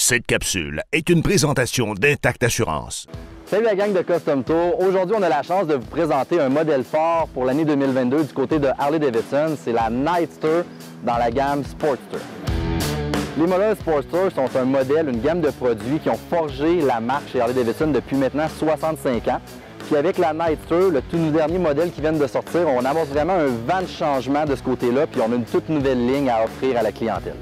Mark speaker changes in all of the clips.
Speaker 1: Cette capsule est une présentation d'Intact Assurance.
Speaker 2: Salut la gang de Custom Tour. Aujourd'hui, on a la chance de vous présenter un modèle fort pour l'année 2022 du côté de Harley-Davidson. C'est la Nightster dans la gamme Sportster. Les modèles Sportster sont un modèle, une gamme de produits qui ont forgé la marque chez Harley-Davidson depuis maintenant 65 ans. Puis avec la Nightster, le tout dernier modèle qui vient de sortir, on amorce vraiment un vent de changement de ce côté-là, puis on a une toute nouvelle ligne à offrir à la clientèle.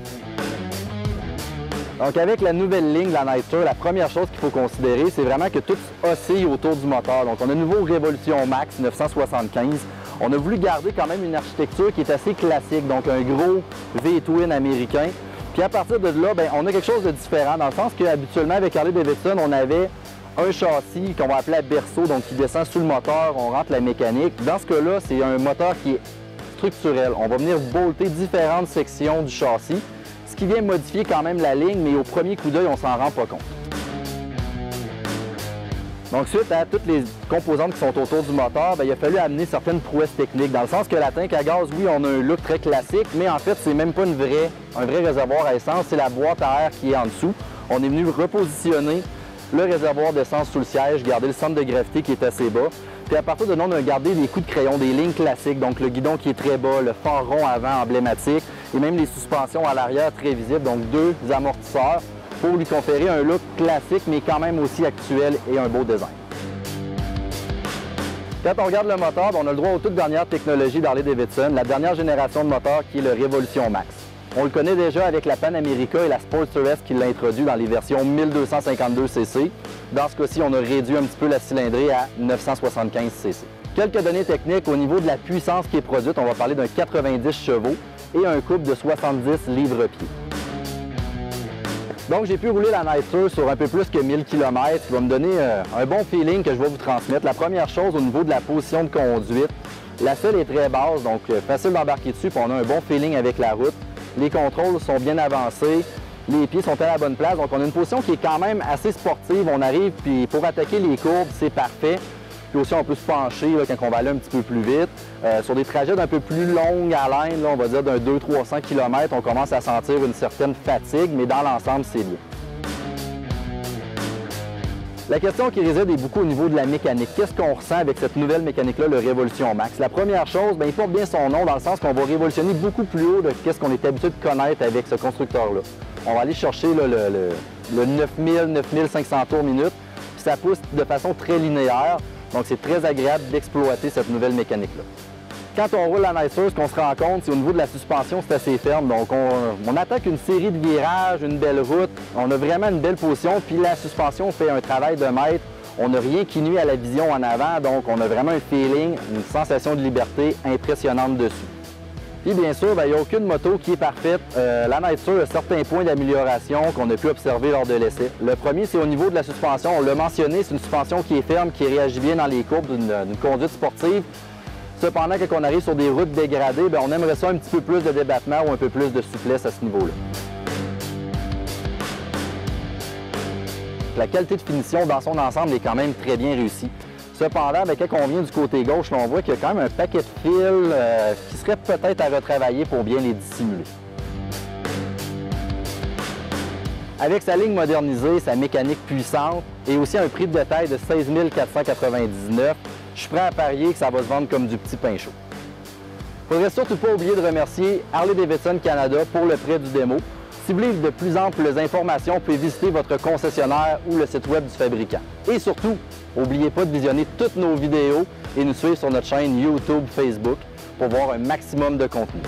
Speaker 2: Donc avec la nouvelle ligne de la Nightster, la première chose qu'il faut considérer, c'est vraiment que tout oscille autour du moteur. Donc on a un nouveau Revolution Max 975. On a voulu garder quand même une architecture qui est assez classique, donc un gros V-twin américain. Puis à partir de là, on a quelque chose de différent, dans le sens qu'habituellement avec Harley-Davidson, on avait un châssis qu'on va appeler à berceau, donc qui descend sous le moteur, on rentre la mécanique. Dans ce cas-là, c'est un moteur qui est structurel. On va venir bolter différentes sections du châssis, ce qui vient modifier quand même la ligne, mais au premier coup d'œil, on s'en rend pas compte. Donc, suite à toutes les composantes qui sont autour du moteur, il a fallu amener certaines prouesses techniques, dans le sens que la tank à gaz, oui, on a un look très classique, mais en fait, c'est même pas un vrai réservoir à essence, c'est la boîte à air qui est en dessous. On est venu repositionner le réservoir d'essence sous le siège, garder le centre de gravité qui est assez bas. Puis à partir de là, on a gardé des coups de crayon, des lignes classiques, donc le guidon qui est très bas, le phare rond avant emblématique et même les suspensions à l'arrière très visibles, donc deux amortisseurs pour lui conférer un look classique mais quand même aussi actuel et un beau design. Quand on regarde le moteur, on a le droit aux toutes dernières technologies d'Harley-Davidson, la dernière génération de moteur qui est le Revolution Max. On le connaît déjà avec la Pan America et la Sportster S qui l'a introduit dans les versions 1252 cc. Dans ce cas-ci, on a réduit un petit peu la cylindrée à 975 cc. Quelques données techniques au niveau de la puissance qui est produite, on va parler d'un 90 chevaux et un couple de 70 livres-pieds. Donc j'ai pu rouler la Nightster sur un peu plus que 1000 km, qui va me donner un bon feeling que je vais vous transmettre. La première chose, au niveau de la position de conduite, la selle est très basse, donc facile d'embarquer dessus, puis on a un bon feeling avec la route. Les contrôles sont bien avancés, les pieds sont à la bonne place, donc on a une position qui est quand même assez sportive. On arrive, puis pour attaquer les courbes, c'est parfait. Puis aussi, on peut se pencher là, quand on va aller un petit peu plus vite. Sur des trajets d'un peu plus longue haleine, là, on va dire d'un 200-300 km, on commence à sentir une certaine fatigue, mais dans l'ensemble, c'est bien. La question qui réside est beaucoup au niveau de la mécanique. Qu'est-ce qu'on ressent avec cette nouvelle mécanique-là, le Revolution Max? La première chose, il porte bien son nom dans le sens qu'on va révolutionner beaucoup plus haut de ce qu'on est habitué de connaître avec ce constructeur-là. On va aller chercher là, le 9000-9500 tours minute, puis ça pousse de façon très linéaire. Donc, c'est très agréable d'exploiter cette nouvelle mécanique-là. Quand on roule la Nightster, ce qu'on se rend compte, c'est au niveau de la suspension, c'est assez ferme. Donc, on attaque une série de virages, une belle route. On a vraiment une belle position. Puis la suspension fait un travail de maître. On n'a rien qui nuit à la vision en avant. Donc, on a vraiment un feeling, une sensation de liberté impressionnante dessus. Puis bien sûr, il n'y a aucune moto qui est parfaite. La Nightster a certains points d'amélioration qu'on a pu observer lors de l'essai. Le premier, c'est au niveau de la suspension. On l'a mentionné, c'est une suspension qui est ferme, qui réagit bien dans les courbes d'une conduite sportive. Cependant, quand on arrive sur des routes dégradées, on aimerait ça un petit peu plus de débattement ou un peu plus de souplesse à ce niveau-là. La qualité de finition dans son ensemble est quand même très bien réussie. Cependant, quand on vient du côté gauche, là, on voit qu'il y a quand même un paquet de fils qui serait peut-être à retravailler pour bien les dissimuler. Avec sa ligne modernisée, sa mécanique puissante et aussi un prix de détail de 16 499, je suis prêt à parier que ça va se vendre comme du petit pain chaud. Il ne faudrait surtout pas oublier de remercier Harley-Davidson Canada pour le prêt du démo. Si vous voulez de plus amples informations, vous pouvez visiter votre concessionnaire ou le site web du fabricant. Et surtout, n'oubliez pas de visionner toutes nos vidéos et nous suivre sur notre chaîne YouTube, Facebook pour voir un maximum de contenu.